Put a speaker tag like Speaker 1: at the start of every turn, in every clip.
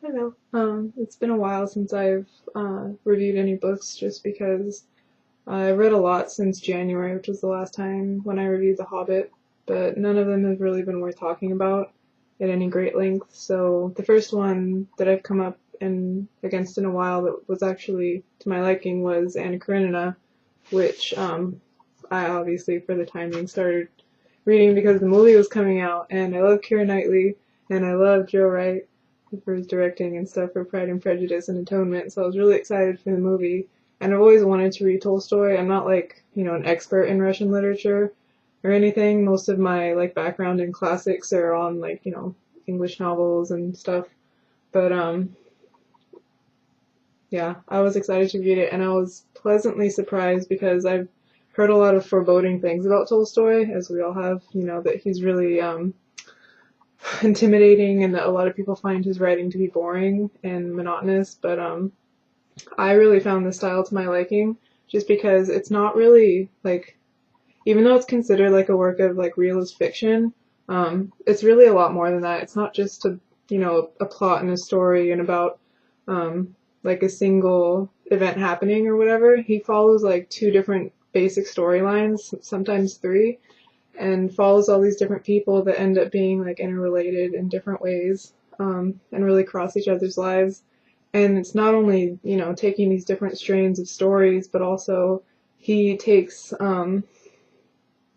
Speaker 1: I know. It's been a while since I've reviewed any books just because I've read a lot since January, which was the last time when I reviewed The Hobbit, but none of them have really been worth talking about at any great length. So the first one that I've come up against in a while that was actually to my liking was Anna Karenina, which I obviously for the time being started reading because the movie was coming out, and I love Keira Knightley and I love Joe Wright for his directing and stuff for Pride and Prejudice and Atonement. So I was really excited for the movie, and I've always wanted to read Tolstoy. I'm not like an expert in Russian literature or anything. Most of my like background in classics are on like English novels and stuff. But yeah, I was excited to read it, and I was pleasantly surprised because I've heard a lot of foreboding things about Tolstoy, as we all have, that he's really intimidating and that a lot of people find his writing to be boring and monotonous, but I really found the style to my liking just because it's not really like, even though it's considered like a work of like realist fiction, it's really a lot more than that. It's not just a plot and a story and about like a single event happening or whatever. He follows like two different basic storylines, sometimes three, and follows all these different people that end up being like interrelated in different ways, and really cross each other's lives. And it's not only, taking these different strains of stories, but also he takes,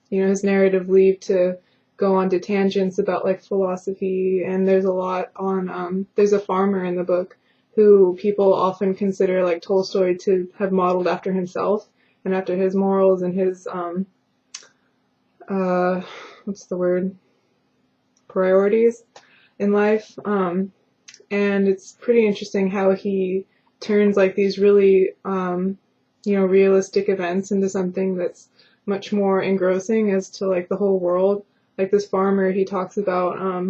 Speaker 1: his narrative leave to go on to tangents about like philosophy. And there's a lot on, there's a farmer in the book who people often consider like Tolstoy to have modeled after himself and after his morals and his, uh, what's the word? Priorities in life. And it's pretty interesting how he turns like these really, realistic events into something that's much more engrossing as to like the whole world. Like this farmer, he talks about,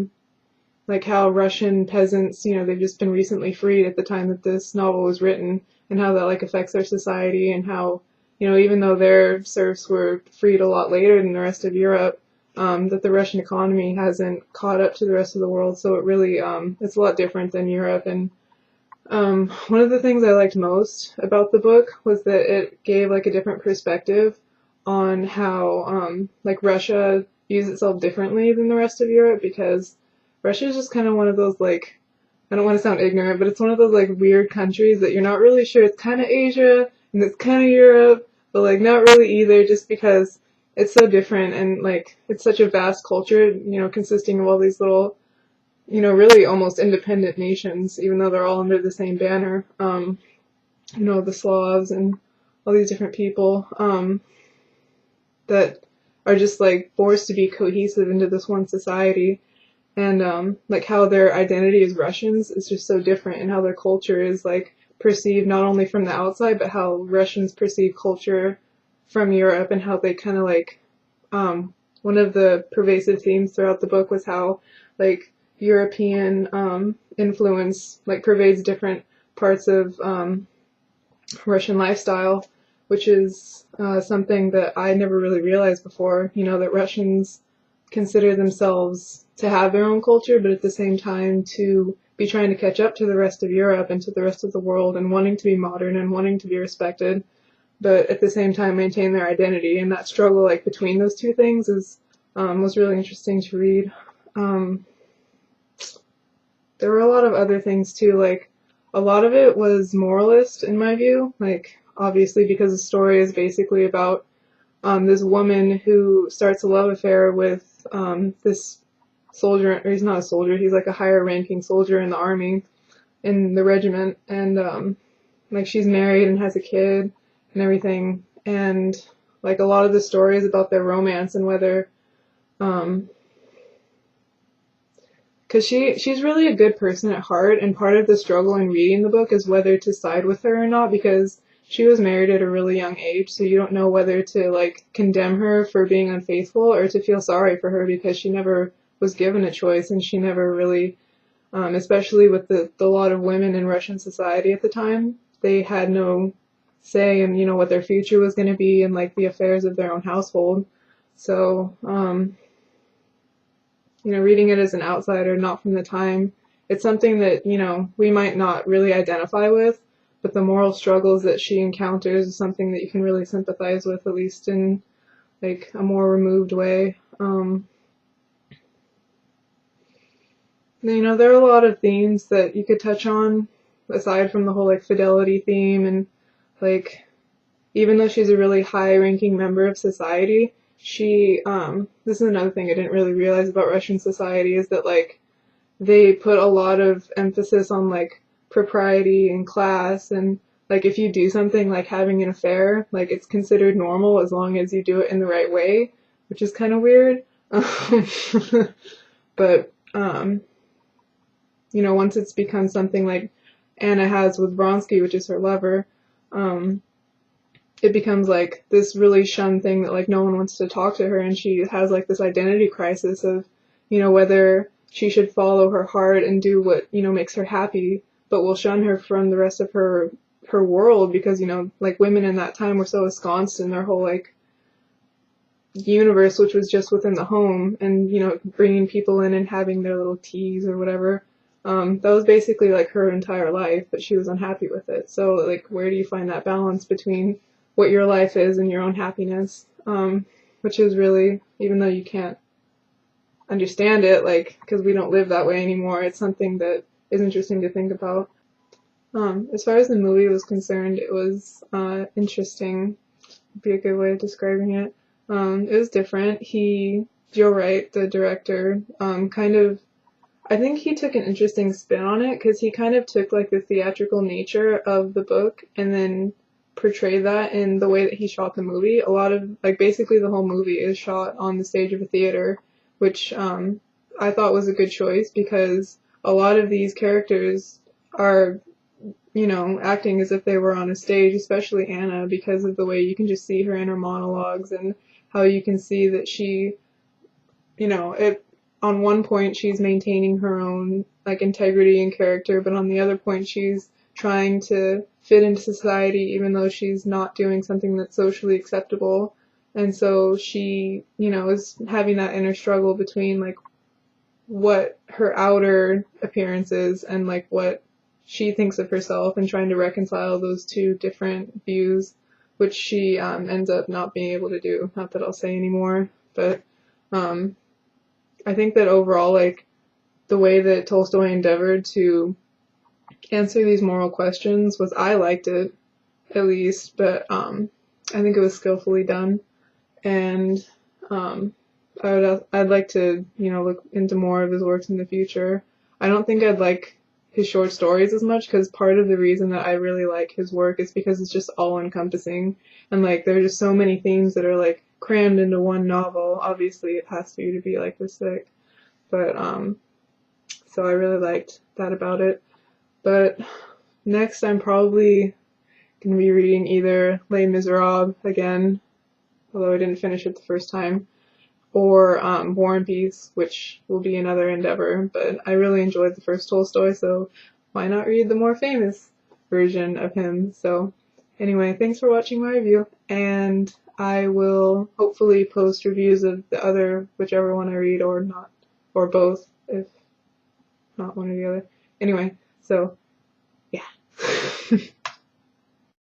Speaker 1: like how Russian peasants, they've just been recently freed at the time that this novel was written, and how that like affects their society, and how, even though their serfs were freed a lot later than the rest of Europe, that the Russian economy hasn't caught up to the rest of the world. So it really, it's a lot different than Europe. And one of the things I liked most about the book was that it gave like a different perspective on how, like Russia views itself differently than the rest of Europe, because Russia is just kind of one of those like, I don't want to sound ignorant, but it's one of those like weird countries that you're not really sure it's kind of Asia and it's kind of Europe, but like not really either, just because it's so different, and like it's such a vast culture, consisting of all these little, really almost independent nations, even though they're all under the same banner. The Slavs and all these different people, that are just like forced to be cohesive into this one society. And like how their identity as Russians is just so different, and how their culture is like perceived not only from the outside, but how Russians perceive culture from Europe, and how they kind of like, one of the pervasive themes throughout the book was how like European influence like pervades different parts of Russian lifestyle, which is something that I never really realized before, that Russians consider themselves to have their own culture, but at the same time to be trying to catch up to the rest of Europe and to the rest of the world, and wanting to be modern and wanting to be respected, but at the same time maintain their identity. And that struggle like between those two things is was really interesting to read. Um, there were a lot of other things too, like a lot of it was moralist in my view, like obviously because the story is basically about this woman who starts a love affair with this soldier, or he's not a soldier, he's like a higher ranking soldier in the army, in the regiment, and like she's married and has a kid and everything, and like a lot of the story is about their romance and whether, because she's really a good person at heart, and part of the struggle in reading the book is whether to side with her or not, because she was married at a really young age, so you don't know whether to like condemn her for being unfaithful or to feel sorry for her, because she never was given a choice, and she never really, especially with the lot of women in Russian society at the time, they had no say in, what their future was going to be and like the affairs of their own household. So, reading it as an outsider, not from the time, it's something that, you know, we might not really identify with, but the moral struggles that she encounters is something that you can really sympathize with, at least in like a more removed way. You know, there are a lot of themes that you could touch on aside from the whole like fidelity theme, and like even though she's a really high ranking member of society, she this is another thing I didn't really realize about Russian society, is that like they put a lot of emphasis on like propriety and class, and like if you do something like having an affair, like it's considered normal as long as you do it in the right way, which is kind of weird. But you know, once it's become something like Anna has with Vronsky, which is her lover, it becomes like this really shunned thing that like no one wants to talk to her, and she has like this identity crisis of, you know, whether she should follow her heart and do what, you know, makes her happy, but will shun her from the rest of her world because, you know, like women in that time were so ensconced in their whole like universe, which was just within the home, and, you know, bringing people in and having their little teas or whatever. That was basically like her entire life, but she was unhappy with it. So like, where do you find that balance between what your life is and your own happiness? Which is really, even though you can't understand it, like, because we don't live that way anymore, it's something that is interesting to think about. As far as the movie was concerned, it was interesting, would be a good way of describing it. It was different. Joe Wright, the director, kind of, I think he took an interesting spin on it, because he kind of took like the theatrical nature of the book and then portrayed that in the way that he shot the movie. A lot of, like, basically the whole movie is shot on the stage of a theater, which I thought was a good choice, because a lot of these characters are, you know, acting as if they were on a stage, especially Anna, because of the way you can just see her inner monologues and how you can see that she, you know, on one point she's maintaining her own like integrity and character, but on the other point she's trying to fit into society even though she's not doing something that's socially acceptable. And so she, you know, is having that inner struggle between like what her outer appearance is and like what she thinks of herself, and trying to reconcile those two different views, which she ends up not being able to do. Not that I'll say anymore, but I think that overall, like, the way that Tolstoy endeavored to answer these moral questions was, I liked it, at least, but I think it was skillfully done, and I'd like to, you know, look into more of his works in the future. I don't think I'd like his short stories as much, because part of the reason that I really like his work is because it's just all encompassing, and like there are just so many themes that are like crammed into one novel. Obviously it has to be like this thick, but so I really liked that about it. But next I'm probably gonna be reading either Les Miserables again, although I didn't finish it the first time, or War and Peace, which will be another endeavor. But I really enjoyed the first Tolstoy, so why not read the more famous version of him? So anyway, thanks for watching my review, and I will hopefully post reviews of the other, whichever one I read, or not, or both, if not one or the other. Anyway, so yeah.